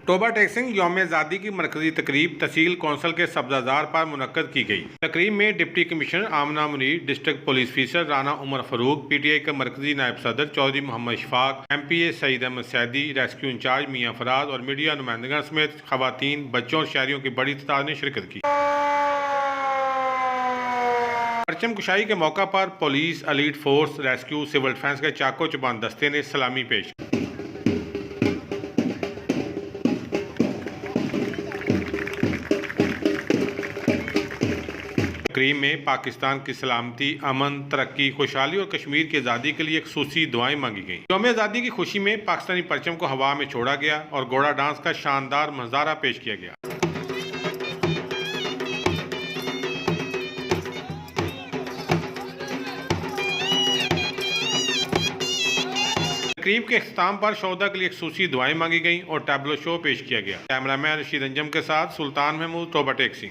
तोबा टेक सिंह यौम आज़ादी की मरकजी तकरीब तहसील कौंसल के सब्जाजार पर मुनक्कद की गई। तकरीब में डिप्टी कमिश्नर आमना मुनीर, डिस्ट्रिक्ट पुलिस अफसर राना उमर फारूक, PTI का मरकजी नायब सदर Chaudhary Mohammad Ishfaq, MPA Saeed Ahmad सैदी, rescue in charge मियाँ फराज और मीडिया नुमाइंदगान समेत खवातीन, बच्चों और शहरियों की बड़ी तादाद ने शिरकत की। परचम कुशाई के मौका पर police, elite force, rescue, civil defence के चाको चुबान दस्ते ने सलामी पेश की। तकरीब में पाकिस्तान की सलामती, अमन, तरक्की, खुशहाली और कश्मीर की आज़ादी के लिए खुसूसी दुआएं मांगी गईं। यौम आज़ादी की खुशी में पाकिस्तानी परचम को हवा में छोड़ा गया और घोड़ा डांस का शानदार मंजारा पेश किया गया। तकरीब के इख्तिताम पर शोहदा के लिए खुसूसी दुआएं मांगी गईं और टैबलो शो पेश किया गया। कैमरामैन रशीद अंजम के साथ सुल्तान महमूद, तोबा टेक सिंह।